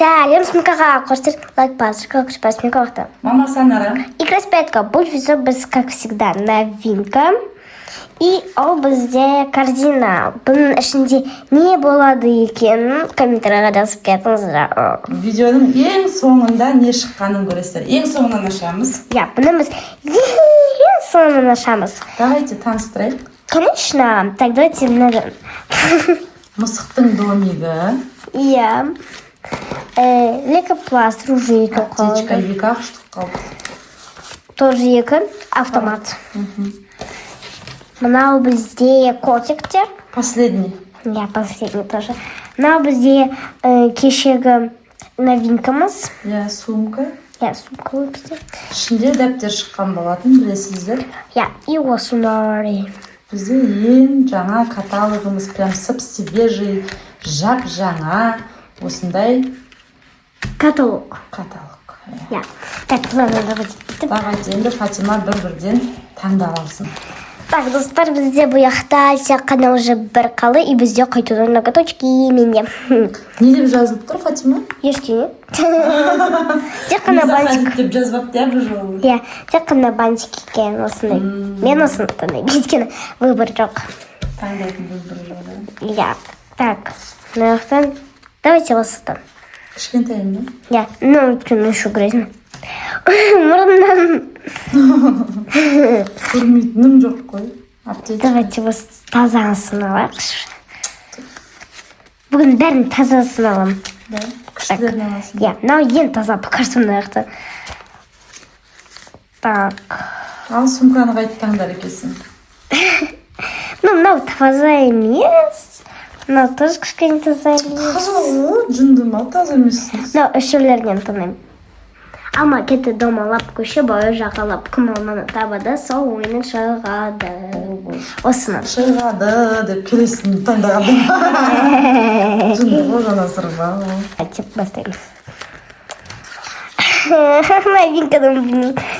Сәлем, смекаға қостыр, лайк басыр, как спас мекақты. Мама Санара. Игра с пятка. Бұл видео біз, как всегда, новинка. И ол бізде корзина. Бұның ішінде не болады екен? Комментарийға жазып кетіңіздер. Видеоның ең соңында не шыққанын көресіздер. Ең соңынан ашамыз. Я, бұны біз ең соңынан ашамыз. Давайте таныстырайық. Конечно. Так, давайте Мысықтың домигі. Иә. Лекопласт, ружейка. Аптечка, екі штук қалды. Тоже екі. Автомат. Мынау бізде котиктер. Последний. Я последний тоже. Мынау бізде кешегі новинкамыз. Я сумка. Я сумка бізде. Ішінде дәптер шыққан болатын, білесіздер. Я, и осындай. Бізде ең жаңа каталогымыз, прям свежий, жап жаңа осындай Каталог. каталог. Я. Так, ладно, давайте. Давайте енді Фатима бір-бірден таңдап алсын. Так, достар, бізде бұл жақта тек қана уже бір қалы, и бізде қайтудан ноготочки менде. Не деп жазылып тұр, Фатима? Ештеңе. Тек қана бантик. Деп жазбап деп жолы. Я, тек қана бантик екен осындай. Мен осыны таңдаймын. Өйткені выбор жоқ. Таңдайтын бір жолы. Я. Так, мынаяқтан давайте осыдан. Кішкентайым ба? Я, ну, өйткені еще грязно. Мұрыннан. Көрмейтінім жоқ қой. Аптечка. Давайте осы тазасын алайықшы. Бүгін бәрін тазасын аламын. Да, күштілерін аласың. Я, мынау ең таза покажу мынаяқта. Так. Ал сумканы қайт таңдар екесің. Ну, мынау таза емес. Мынау тоже кішкене таза емес. Таза ғой, жындыма таза емессің. Мынау үшеулерден таңдаймын. Ама кетті домалап көше бойы жағалап кім алманы табады, сол ойынын шығады. Осыны. Шығады деп келесін таңдағандың. Жынды ғой жанасырға. Деп бастаймыз. Новинкадан.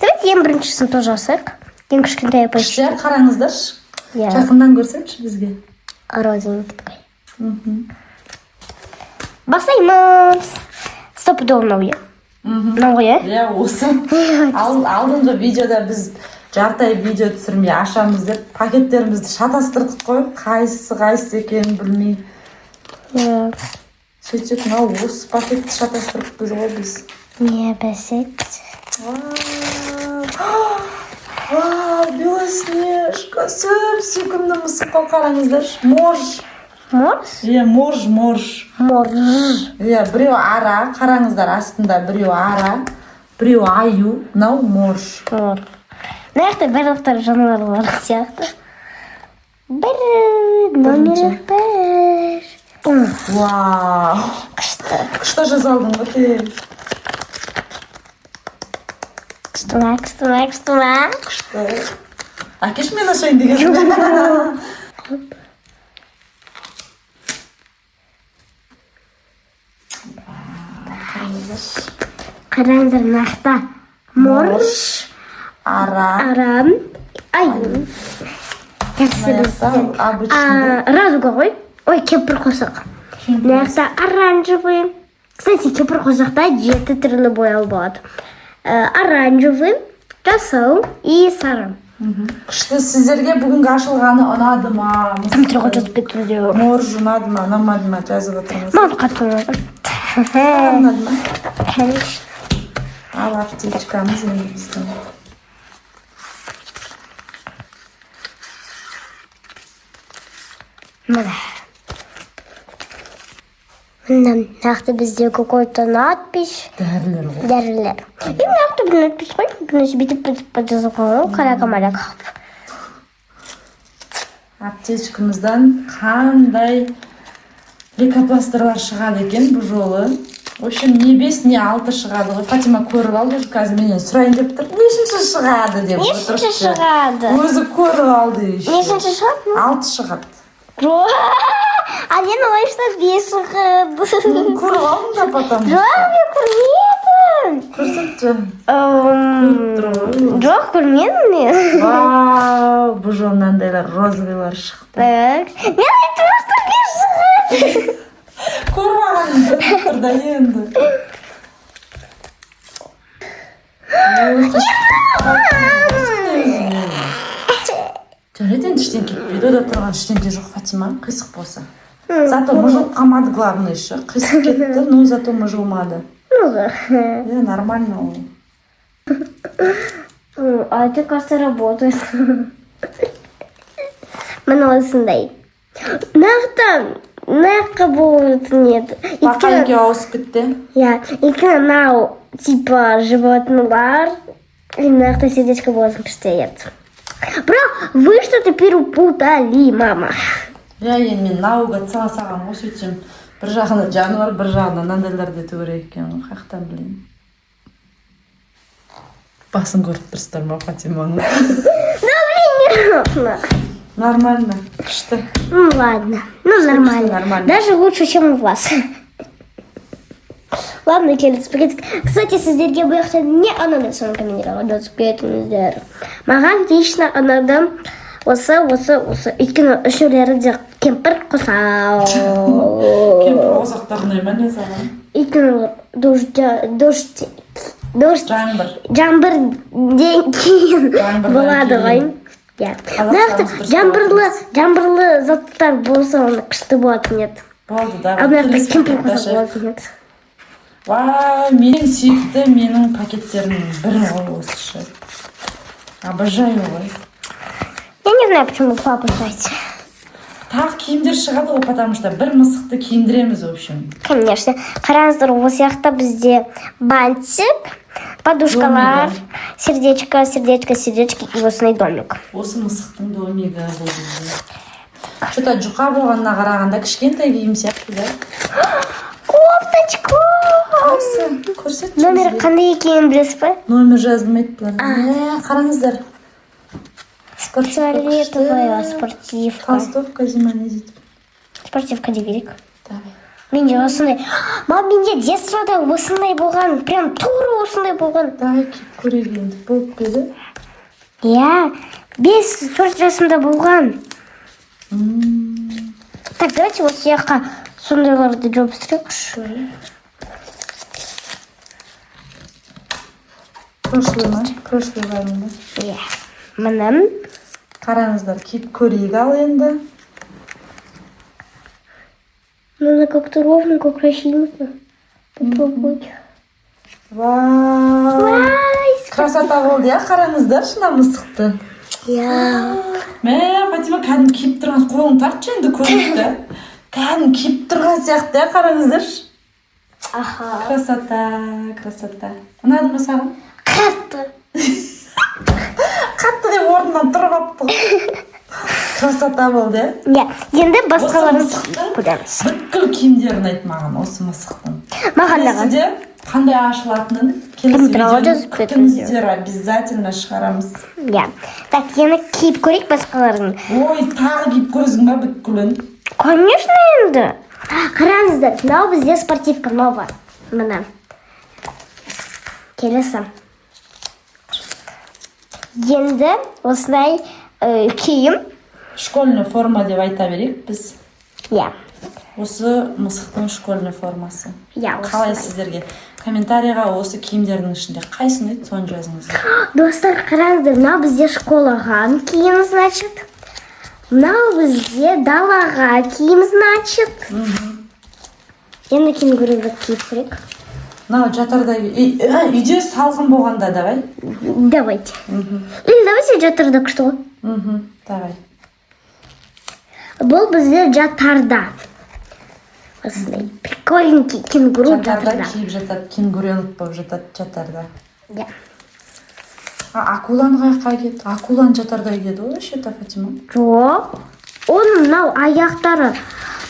Давайте ең біріншісін тоже алсақ. Ең кішкентай Іште апайшы. қараңыздаршы. Я. Жақыннан көрсеңші бізге. Розовенький такой. Бастаймыз. Стопудово мынау иә. Мынау ғой, иә? Иә, осы. Алдыңғы видеода біз жарты видео түсірмей ашамыз деп пакеттерімізді шатастырдық қой. Қайсысы екенін білмей. Иә. Сөйтсек, мынау осы пакетті шатастырдық біз ғой біз. Не бәсет. Вау, Белоснежка, сүйкімді мысыққа қараңыздаршы. Морж. Морж? Иә, морж. Морж. Иә, біреу ара, қараңыздар астында біреу ара, біреу аю, мынау морж. Морж. Мынаяқта барлықтар жануарлар сияқты. Бір номер бір. Вау. Күшті. Күшті жазалдың ғой. Күшті. Күшті. Әкеш мен ашайын деген. Қараңыздар мынаяқта морж. Арам. Аю. Радуга ғой. Ой, кемпір қосақ. Мынаяқта оранжевый. Кстати, кемпір қосақта 7 түрлі бояу болады. Оранжевый, жасыл и сары. Күшті, сіздерге бүгінгі ашылғаны ұнады ма? Комментарийға жазып кетіңіздер. Морж ұнады ма, ұнамады ма жазып отырыңыз. Маған қатты ұнады. Ұнады ма? Конечно. Ал аптечкамыз енді біздің. Мына. Мынақты бізде какой-то надпись. Дәрілер ғой. Дәрілер. И мынақты бір надпись қой. Бұны бүйтіп жазып қойған. Қарақа-марақа қылып. Аптечкамыздан қандай лекопластырлар шығады екен бұл жолы. В общем, не 5, не 6 шығады ғой. Фатима көріп алды, қазір менен сұрайын деп тұр. Нешінші шығады деп отырыпты. Нешінші шығады? Өзі көріп алды еще. Нешінші шығады? 6 шығады. А мен ойлайшыда 5 шығады. Көріп алдым да потом. Жоқ, мен көрмедім. Көрсетші. Жоқ, көрмедім мен. Вау, бұл жолы мынандайлар розовыйлар шықты. Так. Мен айтып отырмын, 5 шығады. Көріп алған Тұрда енді. Жарайды енді іштен кетпейді, ода тұрған іштенде жоқ Фатима, қисық болса. Зато мұжылып қалмады, главный ше. Қисық кетті, но зато мұжылмады. Нормально ол. А ты, кажется, работаешь. Мына осындай. Наққа болады нет. Бақайынке ауысып кетті. Я, өйткені мынау типа животныйлар нақта сердечко болсын стоят. Бірақ вы что-то перепутали, мама. Енді мен наугад сала-саған осы өтсем, бір жағында жануар, бір жағында мынандайларды ету керек екен ғой, қаяқтан білейін. Басын көріп тұрсыздар ма Фатиманың? Неровно. Нормально, күшті. Ну ладно, ну нормально. Даже лучше, чем у вас. Ладно, келесі. Кстати, сіздерге бұл жақта не ұнады комментировать өтіңіздер. Маған лично ұнады осы. Өйткені үшеулері де кемпір қосау. Кемпір қосақтар ұнайды не саған? Өйткені жаңбырден кейін болады ғой. Жаңбырлы заттар болса, оны күшті болатын еді. Болды, да. Ал мына кемпір қосақ болатын еді. Вау, менің сүйікті менің пакеттерінің бірі ғой осы ше. Обожаю ғой. Я не знаю, почему папа жать. Тағы киімдер шығады ғой, потому что бір мысықты киіндіреміз, в общем. Конечно. Қараңыздар, осы жақта бізде бантик, подушкалар, сердечко и осындай домик. Осы мысықтың домигі бұл бізде. Что-то жұқа болғанына қарағанда кішкентай киім сияқты, да? Кофточку! Қайсы, көрсет. Номер қандай екенін білесіз ба? Номер жазылмайды бұлар. Қараңыздар. Фиолетовая спортивка. Толстовка зима не дейді. Спортивка дебелік. Давай. Менде осындай. Менде детствода осындай болған. Прям тура осындай болған. Дай киіп көрейік енді. Болып беді? Я 5-4 жасымда болған. Так, давайте осы жаққа сондайларды жабыстырайықшы. Прошлый ғалымда. Иә. Мұнын. Қараңыздар, киіп көрейік ал енді. Ну, как-то ровненько, красивенько. Попробуйте. Вау! Красота болды, я? Қараңыздар, шына мысықты. Я. Фатима, кәдім киіп тұрған қолың тартшы енді көрікті. Кәдім киіп тұрған сияқты, я? Қараңыздаршы. Аха. Красота. Ұнады ма саған? Қатты. Қатты деп орнынан тұрып апты. Красота болды, Я. Енді басқаларын көреміз. Бүткіл киімдерін айт маған, осы мысықтың. Маған да Келесіде қандай ашылатынын келесі видеоны күтіңіздер, обязательно шығарамыз. Я. Так, енді киіп көрейік басқаларын. Ой, тағы киіп көресің ба бүткілін? Конечно, енді. Қараңыздар, мынау бізде спортивка нова. Мына. Келесі. Енді осындай киім. Школьный форма деп айта берейік біз. Я. Осы мысықтың школьный формасы. Я, Қалай сіздерге? Комментарийға осы киімдердің ішінде қайсын еді, соны жазыңыздар. Достар, қараңыздар, мынау бізде школаға киім, значит. Мынау бізде далаға киім, значит. Енді кенгуруға киіп көрейік. Мынау жатарда үйде салқын болғанда давай. Давайте. Или давайте жатарда күшті ғой. Давай. Бұл бізде жатарда. Осындай прикольненький кенгуру Жатарда жатарда. киіп жатады, кенгуренок болып жатады жатарда. Я. Акуланы қаяққа кетті? Акуланы жатарда киеді ғой, ше-та Фатима? Жоқ. Оның мынау аяқтары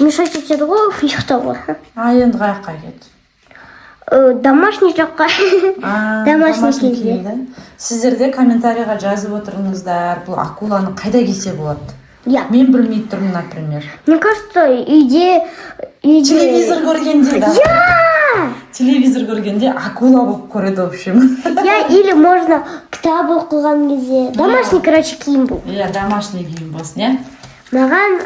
мешать етеді ғой, ұйықтауға. Енді қаяққа кетті? Домашний жаққа. Домашний кезде. да? Сіздерде комментарийға жазып отырыңыздар, бұл акуланы қайда кисе болады? Я. Мен білмей тұрмын, например. Мне кажется, үйде... Телевизор көргенде, да? Я! Телевизор көргенде акула болып көреді, в общем. Я, или можно кітап оқыған кезде. Домашний, короче, киім бұл. Иә, домашний киім болсын, иә? Маған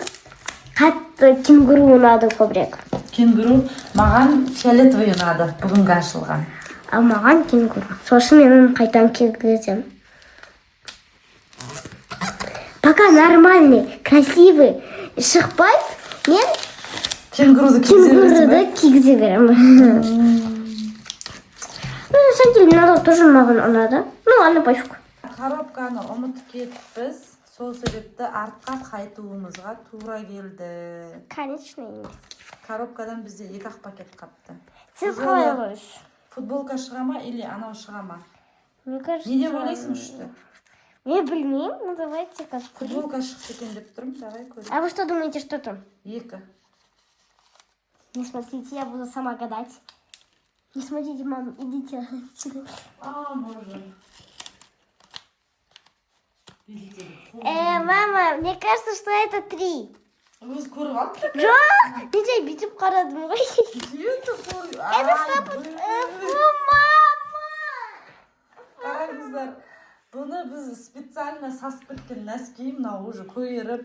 қатты кенгуру ұнады көбірек. кенгуру. Маған фиолетовый ұнады, бүгінгі ашылған. А маған кенгуру. Сосын мен оны қайтадан киргіземін. Пока нормальный, красивый шықпайды, мен Кенгуруды кигізе беремін. Ну, на самом деле, мынау тоже маған ұнады. Ну, ладно, пофиг. Коробканы ұмытып кетіппіз. Сол себепті артқа қайтуымызға тура келді. Конечно емес. Коробкадан бізде 2-ақ пакет қапты. Сіз қалай ойлайсыз? Футболка шыға ма или анау шыға ма? Мне кажется... Не деп ойлайсың үшті? Я білмеймін, ну давайте как. Футболка шықса екен деп тұрмын, давай көрейік. А вы что думаете, что там? 2. Не смотрите, я буду сама гадать. Не смотрите, мам, идите. Боже. Мама, мне кажется, что это 3. Өз көріп алып? Жоқ, мен жай бүйтіп қарадым ғой. Это сапы. Мама! Қараңыздар, бұны біз специально сасып кеткен нәски, мынау уже көйіріп,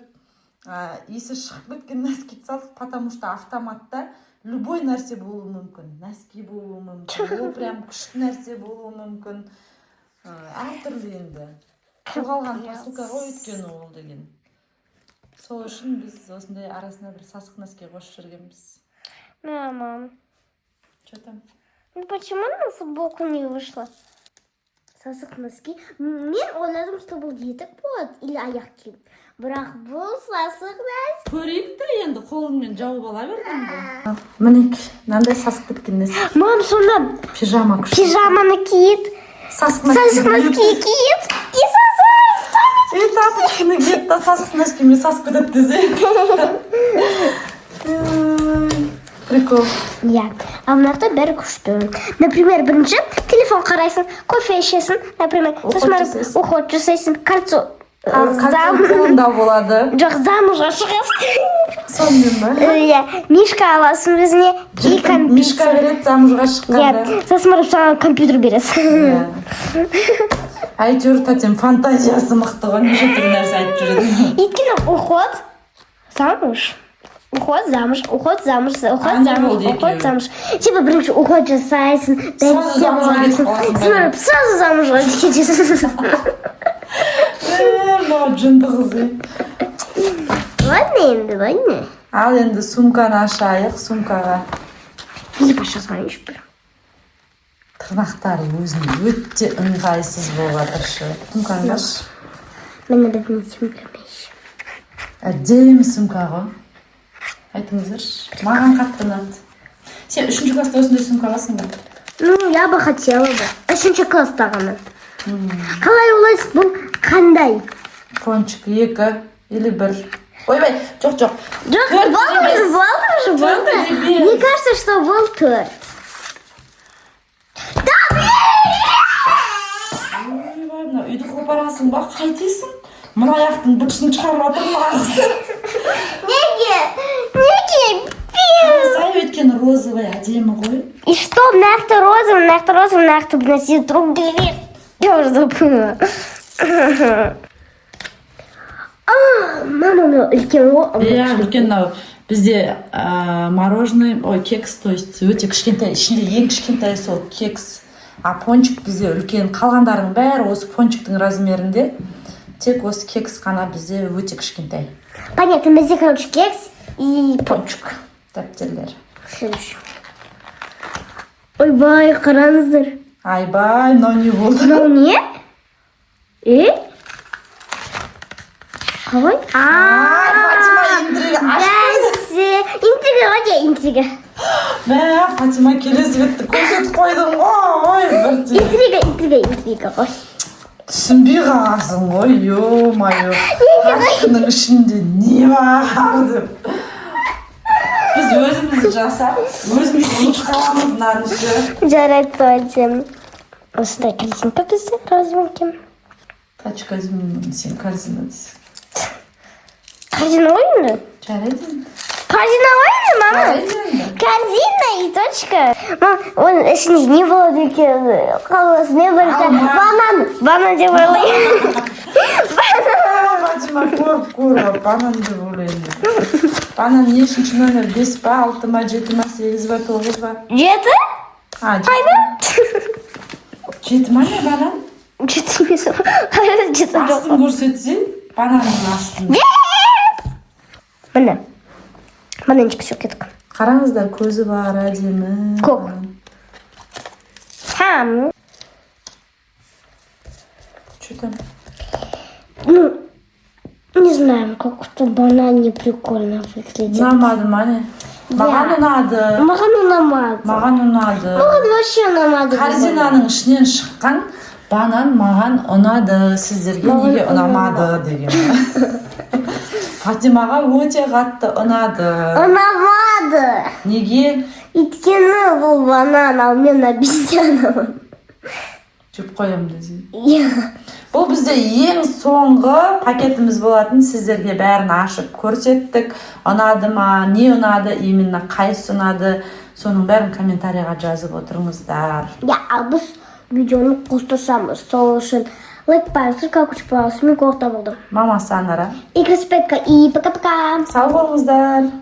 есі шығып кеткен нәски салдық, потому что автоматта любой нәрсе болуы мүмкін. Нәски болуы мүмкін, ол прям күшті нәрсе болуы мүмкін. Әртүрлі енді. Жоғалған посылкаға өткен ол деген. Сол үшін біз осындай арасына бір сасық нәски қосып жүргенбіз. Мама. Что там? Ну почему на футболку не вышло? Сасық носки. Мен ойладым, что бұл етік болады или аяқ киім. Бірақ бұл сасық носки. Көрейік те енді қолыңмен жауып ала бердің бе? Мінек, мынандай сасық кеткен нәски. Мам, сонда Пижама күшті. пижаманы киет, Сасық сасық носки киет и сасық. И тапочканы киет та сасық нәскімен сасып кетеді десе. Прикол. Иә, а мынақта бәрі күшті. Например, бірінші телефон қарайсың, кофе ішесің, например, сосын уход жасайсың, кольцо Қолында болады. жоқ, замужға шығасың. Сонымен ба? Иә, мишка аласың өзіне. Мишка береді замужға шыққанда. Иә, сосын барып саған компьютер бересің. Әйтеуір тәтем фантазиясы мықты ғой, неше түрлі нәрсе айтып жүреді. Өйткені уход, замуж. Уход, замуж, уход, замуж, уход, не замуж, болды уход, екеуі. замуж. Типа бірінші уход жасайсың, Сразу замужға кетіп қаласың. барып сразу замужға кетесің. Мынау жынды қыз. Ладно енді, ладно. Ал енді сумканы ашайық, сумкаға. Либо жазғаныш бір. Тырнақтары өзіне өте ыңғайсыз болып жатыршы. Сумканы аш. Мені білмейтін білмейші. Әдемі сумка ғой. Айтыңыздаршы. Маған қатты ұнады. Сен 3-ші класста осындай сумка аласың ба? Ну, я бы хотела бы. 3-ші класстағыны. Қалай ойлайсыз, бұл қандай? Пончик 2 или 1. Ойбай, жоқ. Жоқ, болды. Мне кажется, что был 4. Ойбай, мына үйді қопарасың ба? Қайтесің? Мына аяқтың бітісін шығарып жатыр маған. Неге? Сай өткен розовый әдемі ғой. И что, мынақты розовый, мынақты бір нәрсе другой. Я уже забыла. Мама, үлкен ғой. Иә, үлкен мынау. Бізде мороженое, кекс, то есть өте кішкентай, ішінде ең кішкентай сол кекс. А пончик бізде үлкен, қалғандарының бәрі осы пончиктің размерінде. Тек осы кекс қана бізде өте кішкентай. Понятно, бізде, короче, кекс и пончик. Дәптерлер. Следующий. Ойбай, қараңыздар. Айбай, мынау не болды? Мынау не? Қалай? Фатима интрига Бәсе. Интрига. Фатима келесі бетті көрсетіп қойдың ғой. Интрига ғой. Түсінбей қаласың ғой, ё-майо. Қашқының ішінде не бар деп. Біз өзімізді жасап, өзіміз ұмытып қаламыз мынаны. Жарайды, давайте. Осындай корзинка бізде, размерки. Тачка сен корзина дейсің. Корзина ойынды? Жарайды. Корзина ойынды, мама? Жарайды. Корзина и точка. Мам, оның ішінде не болады екен? Қаласы не бар екен? Банан деп ойлаймын. Фатима көріп банан деп ойлаймын. Банан нешінші номер? 5 па, 6 ма, 7 ма, 8 ба, 9 ба? 7? Aynen. 7 ма не банан? 7 емес. Hayır 7 жоқ. Астын көрсетсе, бананның астын. Міне. Бананчик все кеттік. Қараңыздар, көзі бар, әдемі. Көк. Там. Что там? Ну, не знаю, как-то банан не прикольно выглядит. Ұнамады ма не? Маған ұнады. Маған ұнамады. Маған ұнады. Маған вообще ұнамады. Корзинаның ішінен шыққан банан маған ұнады. Сіздерге неге ұнамады деген. Фатимаға өте қатты ұнады. Ұнамады. Неге? Өйткені бұл банан, ал мен обезьянамын. Жеп қоямын десең. Иә. Бұл бізде ең соңғы пакетіміз болатын. Сіздерге бәрін ашып көрсеттік. Ұнады ма, не ұнады, именно қайсы ұнады, соның бәрін комментарийға жазып отырыңыздар. Ja, ал біз видеоны қостырсамыз, сол үшін лайк барыңыздар, колокольчик басыңыздар, мен қорықта болдым. Мама Санара. Игорь Спетка и пока-пока. Сау болыңыздар.